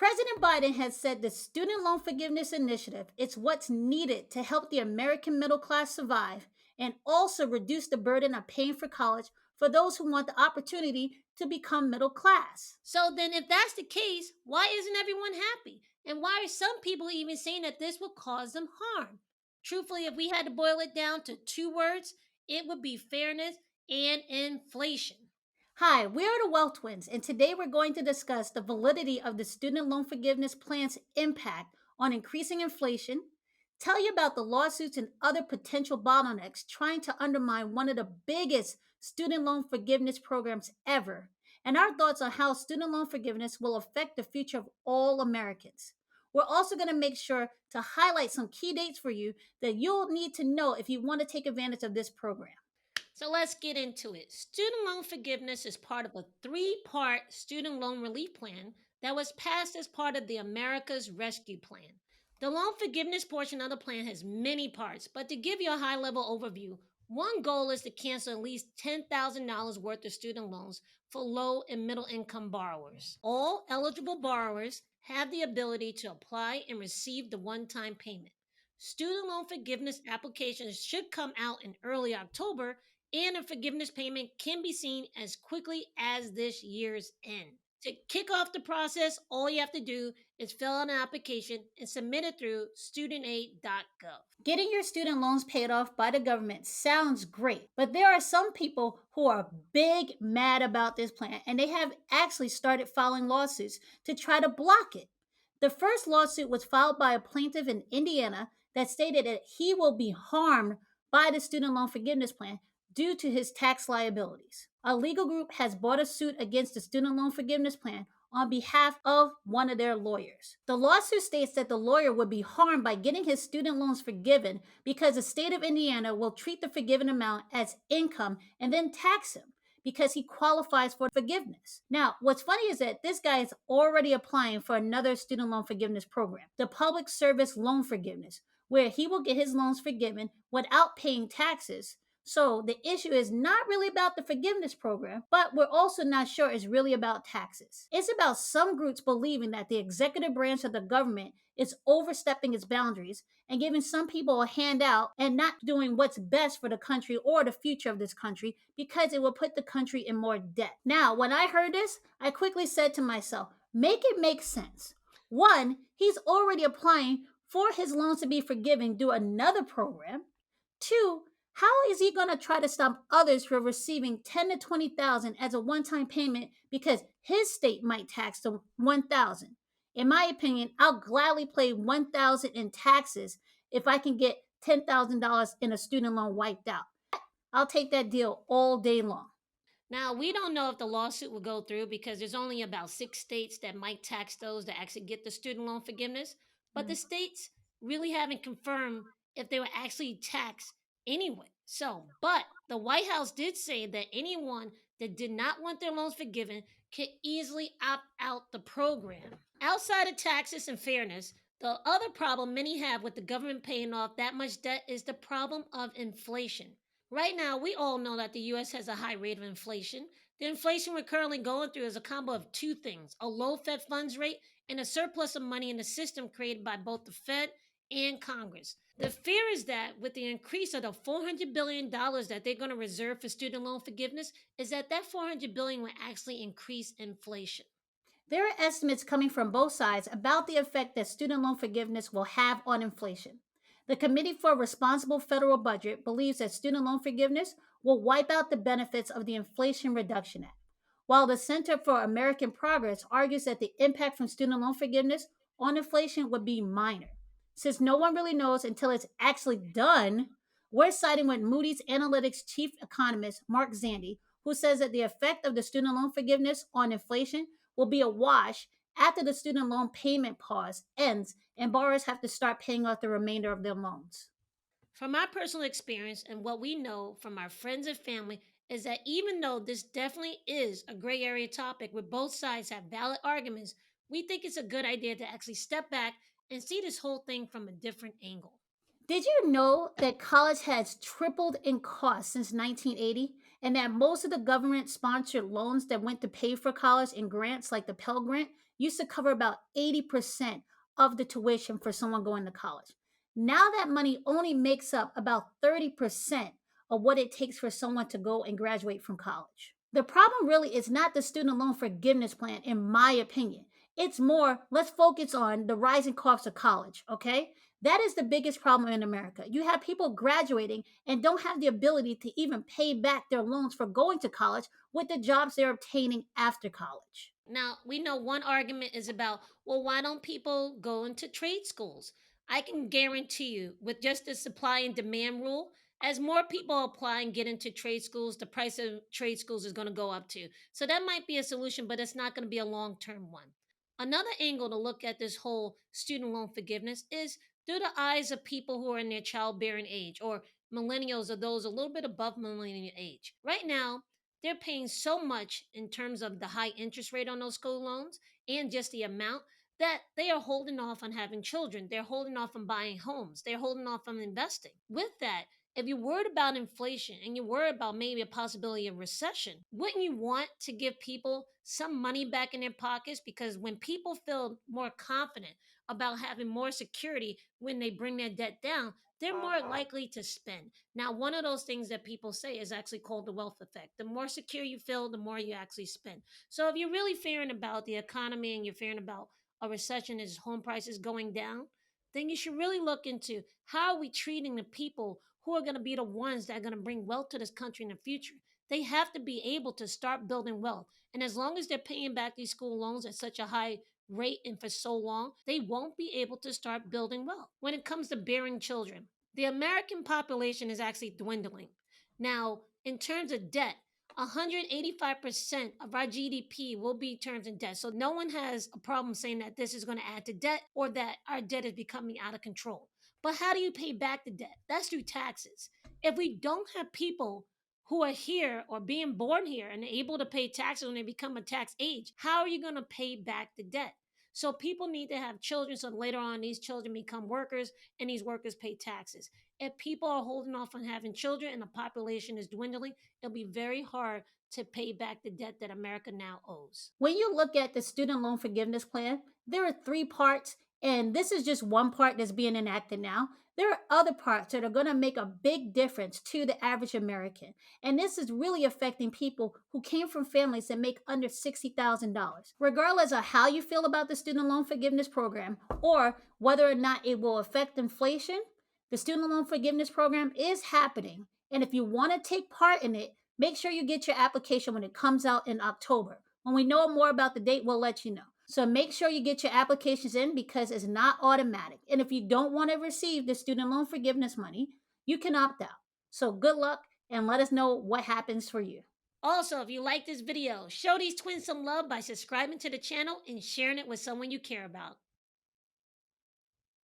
President Biden has said the student loan forgiveness initiative is what's needed to help the American middle class survive and also reduce the burden of paying for college for those who want the opportunity to become middle class. So then, if that's the case, why isn't everyone happy? And why are some people even saying that this will cause them harm? Truthfully, if we had to boil it down to two words, it would be fairness and inflation. Hi, we are the Wealth Twins, and today we're going to discuss the validity of the student loan forgiveness plan's impact on increasing inflation, tell you about the lawsuits and other potential bottlenecks trying to undermine one of the biggest student loan forgiveness programs ever, and our thoughts on how student loan forgiveness will affect the future of all Americans. We're also going to make sure to highlight some key dates for you that you'll need to know if you want to take advantage of this program. So let's get into it. Student loan forgiveness is part of a three-part student loan relief plan that was passed as part of the America's Rescue Plan. The loan forgiveness portion of the plan has many parts, but to give you a high level overview, one goal is to cancel at least $10,000 worth of student loans for low and middle income borrowers. All eligible borrowers have the ability to apply and receive the one time payment. Student loan forgiveness applications should come out in early October, and a forgiveness payment can be seen as quickly as this year's end. To kick off the process, all you have to do is fill out an application and submit it through studentaid.gov. Getting your student loans paid off by the government sounds great, but there are some people who are big mad about this plan and they have actually started filing lawsuits to try to block it. The first lawsuit was filed by a plaintiff in Indiana that stated that he will be harmed by the student loan forgiveness plan due to his tax liabilities. A legal group has brought a suit against the student loan forgiveness plan on behalf of one of their lawyers. The lawsuit states that the lawyer would be harmed by getting his student loans forgiven because the state of Indiana will treat the forgiven amount as income and then tax him because he qualifies for forgiveness. Now, what's funny is that this guy is already applying for another student loan forgiveness program, the public service loan forgiveness, where he will get his loans forgiven without paying taxes. So the issue is not really about the forgiveness program, but we're also not sure it's really about taxes. It's about some groups believing that the executive branch of the government is overstepping its boundaries and giving some people a handout and not doing what's best for the country or the future of this country because it will put the country in more debt. Now, when I heard this, I quickly said to myself, make it make sense. One, he's already applying for his loans to be forgiven through another program. Two, how is he going to try to stop others from receiving 10 to 20,000 as a one-time payment because his state might tax them 1,000? In my opinion, I'll gladly pay 1,000 in taxes if I can get $10,000 in a student loan wiped out. I'll take that deal all day long. Now, we don't know if the lawsuit will go through because there's only about six states that might tax those that actually get the student loan forgiveness. But the Mm. states really haven't confirmed if they were actually taxed anyway. So, but the White House did say that anyone that did not want their loans forgiven could easily opt out the program. Outside of taxes and fairness, the other problem many have with the government paying off that much debt is the problem of inflation. Right now, we all know that the US has a high rate of inflation. The inflation we're currently going through is a combo of two things: a low Fed funds rate and a surplus of money in the system created by both the Fed and Congress. The fear is that with the increase of the $400 billion that they're going to reserve for student loan forgiveness, is that $400 billion will actually increase inflation. There are estimates coming from both sides about the effect that student loan forgiveness will have on inflation. The Committee for a Responsible Federal Budget believes that student loan forgiveness will wipe out the benefits of the Inflation Reduction Act, while the Center for American Progress argues that the impact from student loan forgiveness on inflation would be minor. Since no one really knows until it's actually done, we're siding with Moody's Analytics chief economist Mark Zandi, who says that the effect of the student loan forgiveness on inflation will be a wash after the student loan payment pause ends and borrowers have to start paying off the remainder of their loans. From our personal experience and what we know from our friends and family, is that even though this definitely is a gray area topic where both sides have valid arguments, we think it's a good idea to actually step back and see this whole thing from a different angle. Did you know that college has tripled in cost since 1980 and that most of the government sponsored loans that went to pay for college and grants like the Pell Grant used to cover about 80% of the tuition for someone going to college. Now that money only makes up about 30% of what it takes for someone to go and graduate from college. The problem really is not the student loan forgiveness plan, in my opinion. It's more, let's focus on the rising cost of college, okay? That is the biggest problem in America. You have people graduating and don't have the ability to even pay back their loans for going to college with the jobs they're obtaining after college. Now, we know one argument is about, well, why don't people go into trade schools? I can guarantee you, with just the supply and demand rule, as more people apply and get into trade schools, the price of trade schools is going to go up too. So that might be a solution, but it's not going to be a long term one. Another angle to look at this whole student loan forgiveness is through the eyes of people who are in their childbearing age, or millennials, or those a little bit above millennial age. Right now, they're paying so much in terms of the high interest rate on those school loans and just the amount that they are holding off on having children. They're holding off on buying homes. They're holding off on investing. With that, if you're worried about inflation and you're worried about maybe a possibility of recession, wouldn't you want to give people some money back in their pockets? Because when people feel more confident about having more security when they bring their debt down, they're more likely to spend. Now, one of those things that people say is actually called the wealth effect. The more secure you feel, the more you actually spend. So, if you're really fearing about the economy and you're fearing about a recession as home prices going down, then you should really look into how are we treating the people who are going to be the ones that are going to bring wealth to this country in the future. They have to be able to start building wealth. And as long as they're paying back these school loans at such a high rate and for so long, they won't be able to start building wealth. When it comes to bearing children, the American population is actually dwindling. Now, in terms of debt, 185% of our GDP will be terms in debt. So no one has a problem saying that this is going to add to debt or that our debt is becoming out of control. But how do you pay back the debt? That's through taxes. If we don't have people who are here or being born here and able to pay taxes when they become a tax age, how are you going to pay back the debt? So people need to have children so later on these children become workers and these workers pay taxes. If people are holding off on having children and the population is dwindling, it'll be very hard to pay back the debt that America now owes. When you look at the student loan forgiveness plan, there are three parts, and this is just one part that's being enacted now. There are other parts that are going to make a big difference to the average American. And this is really affecting people who came from families that make under $60,000. Regardless of how you feel about the student loan forgiveness program or whether or not it will affect inflation, the student loan forgiveness program is happening. And if you want to take part in it, make sure you get your application when it comes out in October. When we know more about the date, we'll let you know. So make sure you get your applications in because it's not automatic. And if you don't want to receive the student loan forgiveness money, you can opt out. So good luck and let us know what happens for you. Also, if you like this video, show these twins some love by subscribing to the channel and sharing it with someone you care about.